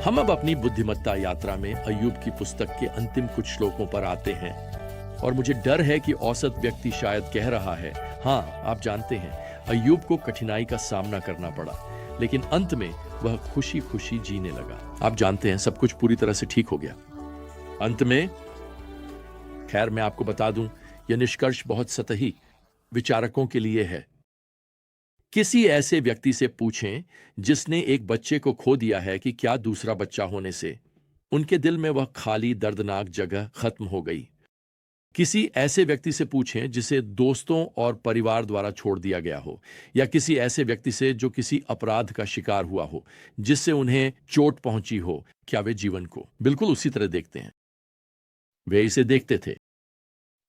हम अब अपनी बुद्धिमत्ता यात्रा में अय्यूब की पुस्तक के अंतिम कुछ श्लोकों पर आते हैं और मुझे डर है कि औसत व्यक्ति शायद कह रहा है, हाँ आप जानते हैं, अय्यूब को कठिनाई का सामना करना पड़ा, लेकिन अंत में वह खुशी खुशी जीने लगा। आप जानते हैं सब कुछ पूरी तरह से ठीक हो गया अंत में। खैर मैं आपको बता दूं, यह निष्कर्ष बहुत सतही विचारकों के लिए है। किसी ऐसे व्यक्ति से पूछें जिसने एक बच्चे को खो दिया है कि क्या दूसरा बच्चा होने से उनके दिल में वह खाली दर्दनाक जगह खत्म हो गई। किसी ऐसे व्यक्ति से पूछें जिसे दोस्तों और परिवार द्वारा छोड़ दिया गया हो, या किसी ऐसे व्यक्ति से जो किसी अपराध का शिकार हुआ हो जिससे उन्हें चोट पहुंची हो, क्या वे जीवन को बिल्कुल उसी तरह देखते हैं वे इसे देखते थे।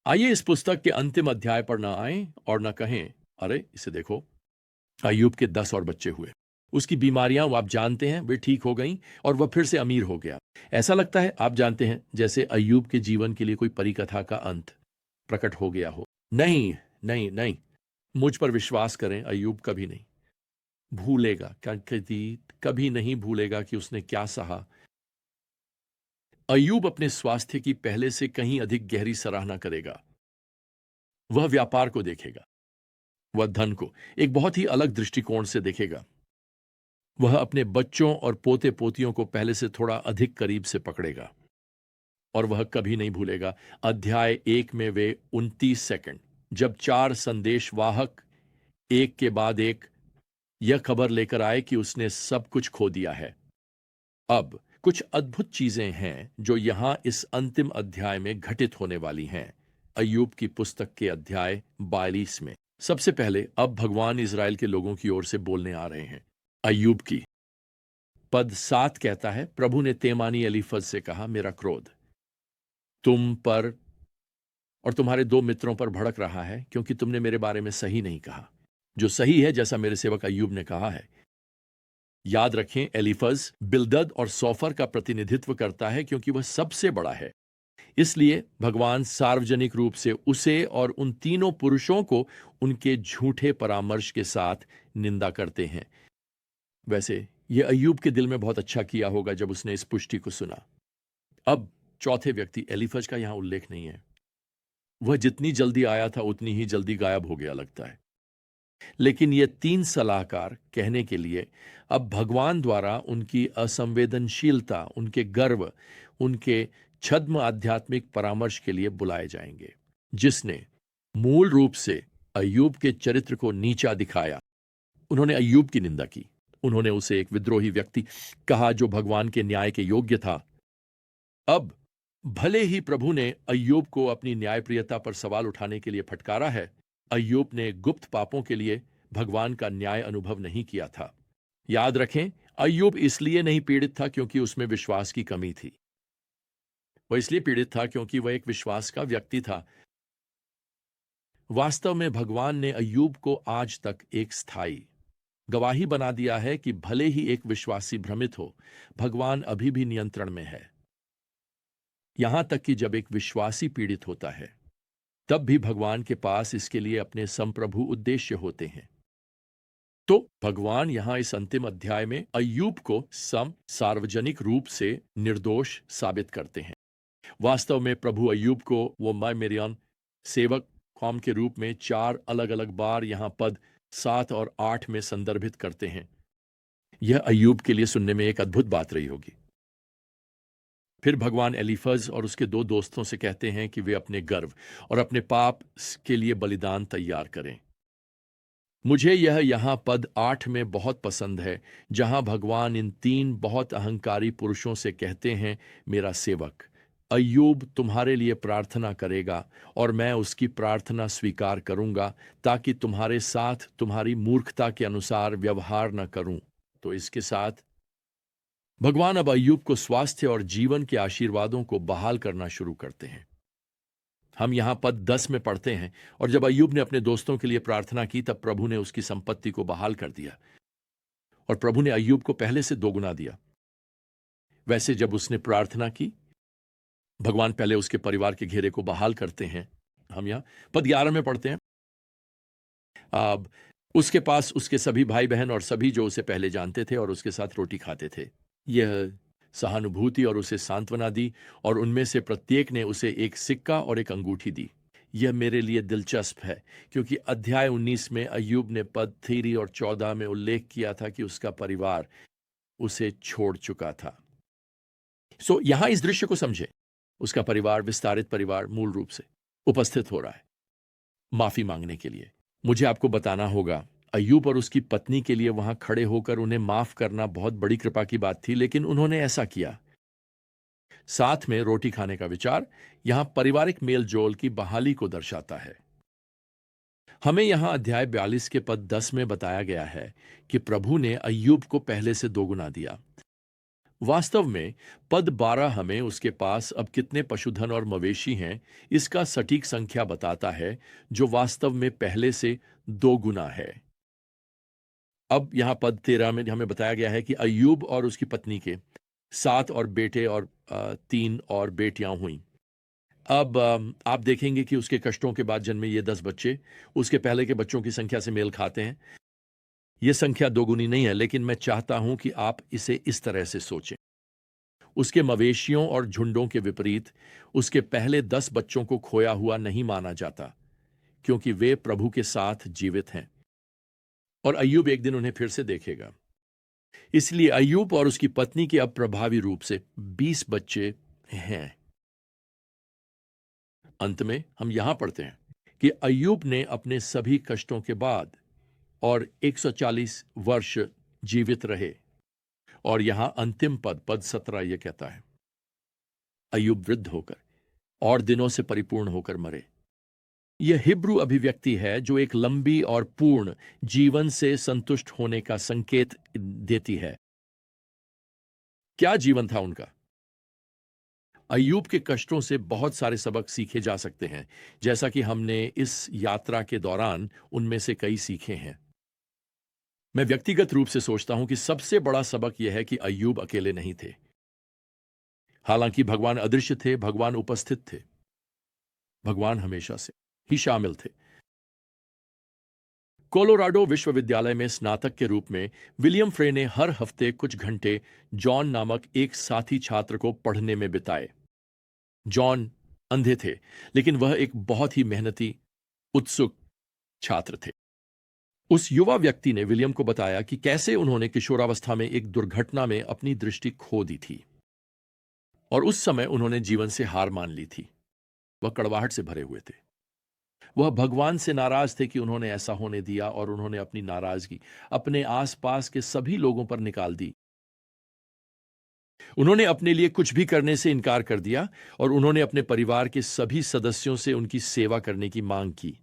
आइए इस पुस्तक के अंतिम अध्याय पर न आएं और न कहें, अरे इसे देखो, अय्यूब के 10 और बच्चे हुए, उसकी बीमारियां वो आप जानते हैं वे ठीक हो गईं और वह फिर से अमीर हो गया। ऐसा लगता है आप जानते हैं जैसे अय्यूब के जीवन के लिए कोई परिकथा का अंत प्रकट हो गया हो। नहीं नहीं नहीं, मुझ पर विश्वास करें, अय्यूब कभी नहीं भूलेगा, कभी नहीं भूलेगा कि उसने क्या सहा। अय्यूब अपने स्वास्थ्य की पहले से कहीं अधिक गहरी सराहना करेगा। वह व्यापार को देखेगा, वह धन को एक बहुत ही अलग दृष्टिकोण से देखेगा। वह अपने बच्चों और पोते पोतियों को पहले से थोड़ा अधिक करीब से पकड़ेगा और वह कभी नहीं भूलेगा अध्याय 1 में वे 29 सेकंड जब 4 संदेशवाहक एक के बाद एक यह खबर लेकर आए कि उसने सब कुछ खो दिया है। अब कुछ अद्भुत चीजें हैं जो यहां इस अंतिम अध्याय में घटित होने वाली हैं। अय्यूब की पुस्तक के अध्याय 42 में सबसे पहले अब भगवान इजराइल के लोगों की ओर से बोलने आ रहे हैं। अय्यूब की पद 7 कहता है, प्रभु ने तेमानी एलीफज से कहा, मेरा क्रोध तुम पर और तुम्हारे 2 मित्रों पर भड़क रहा है क्योंकि तुमने मेरे बारे में सही नहीं कहा, जो सही है जैसा मेरे सेवक अय्यूब ने कहा है। याद रखें, एलीफज बिल्दद और सोफर का प्रतिनिधित्व करता है क्योंकि वह सबसे बड़ा है। इसलिए भगवान सार्वजनिक रूप से उसे और उन तीनों पुरुषों को उनके झूठे परामर्श के साथ निंदा करते हैं। वैसे यह अय्यूब के दिल में बहुत अच्छा किया होगा जब उसने इस पुष्टि को सुना। अब चौथे व्यक्ति एलीफज का यहां उल्लेख नहीं है। वह जितनी जल्दी आया था उतनी ही जल्दी गायब हो गया लगता है। लेकिन ये 3 सलाहकार कहने के लिए अब भगवान द्वारा उनकी असंवेदनशीलता, उनके गर्व, उनके छद्म आध्यात्मिक परामर्श के लिए बुलाए जाएंगे, जिसने मूल रूप से अय्यूब के चरित्र को नीचा दिखाया। उन्होंने अय्यूब की निंदा की, उन्होंने उसे एक विद्रोही व्यक्ति कहा जो भगवान के न्याय के योग्य था। अब भले ही प्रभु ने अय्यूब को अपनी न्यायप्रियता पर सवाल उठाने के लिए फटकारा है, अय्यूब ने गुप्त पापों के लिए भगवान का न्याय अनुभव नहीं किया था। याद रखें, अय्यूब इसलिए नहीं पीड़ित था क्योंकि उसमें विश्वास की कमी थी। वह इसलिए पीड़ित था क्योंकि वह एक विश्वास का व्यक्ति था। वास्तव में भगवान ने अय्यूब को आज तक एक स्थायी गवाही बना दिया है कि भले ही एक विश्वासी भ्रमित हो, भगवान अभी भी नियंत्रण में है। यहां तक कि जब एक विश्वासी पीड़ित होता है, तब भी भगवान के पास इसके लिए अपने संप्रभु उद्देश्य होते हैं। तो भगवान यहां इस अंतिम अध्याय में अय्यूब को सार्वजनिक रूप से निर्दोष साबित करते हैं। वास्तव में प्रभु अय्यूब को वो मेरियन सेवक कौम के रूप में 4 अलग अलग बार यहां पद 7 और 8 में संदर्भित करते हैं। यह अय्यूब के लिए सुनने में एक अद्भुत बात रही होगी। फिर भगवान एलीफज और उसके 2 दोस्तों से कहते हैं कि वे अपने गर्व और अपने पाप के लिए बलिदान तैयार करें। मुझे यह यहां पद 8 में बहुत पसंद है, जहां भगवान इन 3 बहुत अहंकारी पुरुषों से कहते हैं, मेरा सेवक अय्यूब तुम्हारे लिए प्रार्थना करेगा और मैं उसकी प्रार्थना स्वीकार करूंगा, ताकि तुम्हारे साथ तुम्हारी मूर्खता के अनुसार व्यवहार न करूं। तो इसके साथ भगवान अब अय्यूब को स्वास्थ्य और जीवन के आशीर्वादों को बहाल करना शुरू करते हैं। हम यहां पद 10 में पढ़ते हैं, और जब अय्यूब ने अपने दोस्तों के लिए प्रार्थना की तब प्रभु ने उसकी संपत्ति को बहाल कर दिया, और प्रभु ने अय्यूब को पहले से 2 गुना दिया। वैसे जब उसने प्रार्थना की, भगवान पहले उसके परिवार के घेरे को बहाल करते हैं। हम यहां पद 11 में पढ़ते हैं, अब उसके पास उसके सभी भाई बहन और सभी जो उसे पहले जानते थे और उसके साथ रोटी खाते थे। यह सहानुभूति और उसे सांत्वना दी, और उनमें से प्रत्येक ने उसे एक सिक्का और एक अंगूठी दी। यह मेरे लिए दिलचस्प है, क्योंकि अध्याय 19 में अय्यूब ने पद 3 और 14 में उल्लेख किया था कि उसका परिवार उसे छोड़ चुका था। यहां इस दृश्य को समझे। उसका परिवार, विस्तारित परिवार, मूल रूप से उपस्थित हो रहा है माफी मांगने के लिए। मुझे आपको बताना होगा, अय्यूब और उसकी पत्नी के लिए वहां खड़े होकर उन्हें माफ करना बहुत बड़ी कृपा की बात थी, लेकिन उन्होंने ऐसा किया। साथ में रोटी खाने का विचार यहां पारिवारिक मेल जोल की बहाली को दर्शाता है। हमें यहां अध्याय 42 के पद 10 में बताया गया है कि प्रभु ने अय्यूब को पहले से दोगुना दिया। वास्तव में पद 12 हमें उसके पास अब कितने पशुधन और मवेशी हैं इसका सटीक संख्या बताता है, जो वास्तव में पहले से 2 गुना है। अब यहां पद 13 में हमें बताया गया है कि अय्यूब और उसकी पत्नी के 7 और बेटे और 3 और बेटियां हुईं। अब आप देखेंगे कि उसके कष्टों के बाद जन्मे ये 10 बच्चे उसके पहले के बच्चों की संख्या से मेल खाते हैं। यह संख्या दोगुनी नहीं है, लेकिन मैं चाहता हूं कि आप इसे इस तरह से सोचें। उसके मवेशियों और झुंडों के विपरीत उसके पहले 10 बच्चों को खोया हुआ नहीं माना जाता, क्योंकि वे प्रभु के साथ जीवित हैं और अय्यूब एक दिन उन्हें फिर से देखेगा। इसलिए अय्यूब और उसकी पत्नी के अब प्रभावी रूप से 20 बच्चे हैं। अंत में हम यहां पढ़ते हैं कि अय्यूब ने अपने सभी कष्टों के बाद और 140 वर्ष जीवित रहे। और यहां अंतिम पद 17 यह कहता है, अय्यूब वृद्ध होकर और दिनों से परिपूर्ण होकर मरे। यह हिब्रू अभिव्यक्ति है जो एक लंबी और पूर्ण जीवन से संतुष्ट होने का संकेत देती है। क्या जीवन था उनका? अय्यूब के कष्टों से बहुत सारे सबक सीखे जा सकते हैं, जैसा कि हमने इस यात्रा के दौरान उनमें से कई सीखे हैं। मैं व्यक्तिगत रूप से सोचता हूं कि सबसे बड़ा सबक यह है कि अय्यूब अकेले नहीं थे। हालांकि भगवान अदृश्य थे, भगवान उपस्थित थे। भगवान हमेशा से ही शामिल थे। कोलोराडो विश्वविद्यालय में स्नातक के रूप में विलियम फ्रे ने हर हफ्ते कुछ घंटे जॉन नामक एक साथी छात्र को पढ़ने में बिताए। जॉन अंधे थे, लेकिन वह एक बहुत ही मेहनती, उत्सुक छात्र थे। उस युवा व्यक्ति ने विलियम को बताया कि कैसे उन्होंने किशोरावस्था में एक दुर्घटना में अपनी दृष्टि खो दी थी और उस समय उन्होंने जीवन से हार मान ली थी। वह कड़वाहट से भरे हुए थे। वह भगवान से नाराज थे कि उन्होंने ऐसा होने दिया, और उन्होंने अपनी नाराजगी अपने आसपास के सभी लोगों पर निकाल दी। उन्होंने अपने लिए कुछ भी करने से इनकार कर दिया और उन्होंने अपने परिवार के सभी सदस्यों से उनकी सेवा करने की मांग की।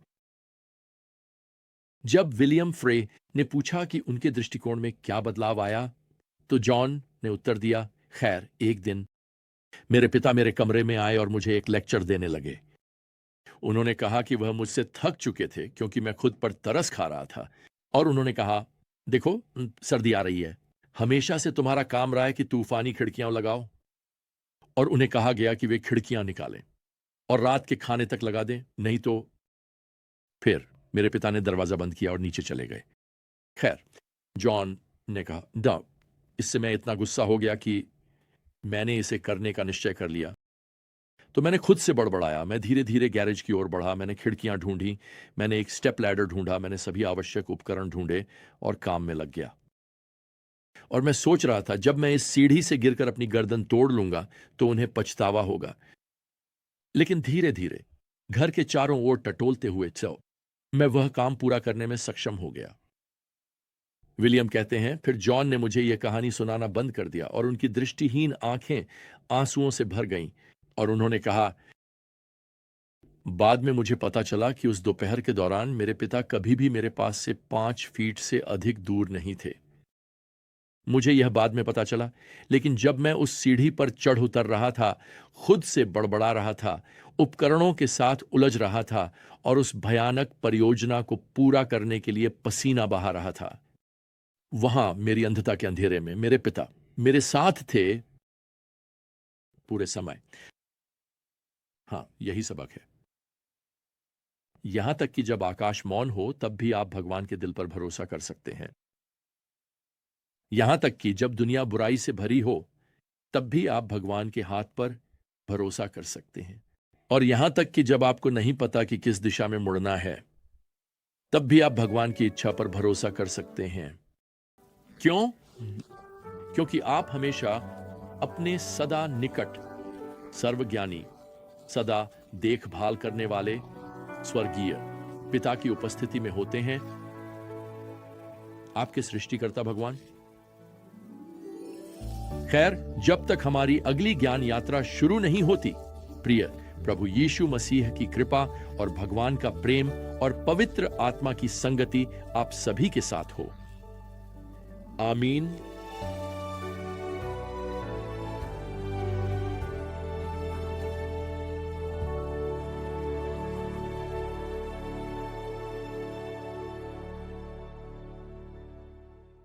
जब विलियम फ्रे ने पूछा कि उनके दृष्टिकोण में क्या बदलाव आया, तो जॉन ने उत्तर दिया, खैर, एक दिन मेरे पिता मेरे कमरे में आए और मुझे एक लेक्चर देने लगे। उन्होंने कहा कि वह मुझसे थक चुके थे क्योंकि मैं खुद पर तरस खा रहा था, और उन्होंने कहा, देखो, सर्दी आ रही है, हमेशा से तुम्हारा काम रहा है कि तूफानी खिड़कियां लगाओ। और उन्हें कहा गया कि वे खिड़कियां निकालें और रात के खाने तक लगा दें, नहीं तो। फिर मेरे पिता ने दरवाजा बंद किया और नीचे चले गए। खैर, जॉन ने कहा, द इससे मैं इतना गुस्सा हो गया कि मैंने इसे करने का निश्चय कर लिया। तो मैंने खुद से बड़बड़ाया। मैं धीरे धीरे गैरेज की ओर बढ़ा। मैंने खिड़कियां ढूंढी, मैंने एक स्टेप लैडर ढूंढा, मैंने सभी आवश्यक उपकरण ढूंढे और काम में लग गया। और मैं सोच रहा था, जब मैं इस सीढ़ी से गिरकर अपनी गर्दन तोड़ लूंगा तो उन्हें पछतावा होगा। लेकिन धीरे धीरे घर के चारों ओर टटोलते हुए मैं वह काम पूरा करने में सक्षम हो गया। विलियम कहते हैं, फिर जॉन ने मुझे यह कहानी सुनाना बंद कर दिया और उनकी दृष्टिहीन आंखें आंसुओं से भर गईं, और उन्होंने कहा, बाद में मुझे पता चला कि उस दोपहर के दौरान मेरे पिता कभी भी मेरे पास से 5 फीट से अधिक दूर नहीं थे। मुझे यह बाद में पता चला, लेकिन जब मैं उस सीढ़ी पर चढ़ उतर रहा था, खुद से बड़बड़ा रहा था, उपकरणों के साथ उलझ रहा था और उस भयानक परियोजना को पूरा करने के लिए पसीना बहा रहा था, वहां मेरी अंधता के अंधेरे में मेरे पिता मेरे साथ थे पूरे समय। हां, यही सबक है। यहां तक कि जब आकाश मौन हो, तब भी आप भगवान के दिल पर भरोसा कर सकते हैं। यहां तक कि जब दुनिया बुराई से भरी हो, तब भी आप भगवान के हाथ पर भरोसा कर सकते हैं। और यहां तक कि जब आपको नहीं पता कि किस दिशा में मुड़ना है, तब भी आप भगवान की इच्छा पर भरोसा कर सकते हैं। क्यों? क्योंकि आप हमेशा अपने सदा निकट, सर्वज्ञानी, सदा देखभाल करने वाले स्वर्गीय पिता की उपस्थिति में होते हैं, आपके सृष्टिकर्ता भगवान। खैर, जब तक हमारी अगली ज्ञान यात्रा शुरू नहीं होती, प्रिय प्रभु यीशु मसीह की कृपा और भगवान का प्रेम और पवित्र आत्मा की संगति आप सभी के साथ हो। आमीन।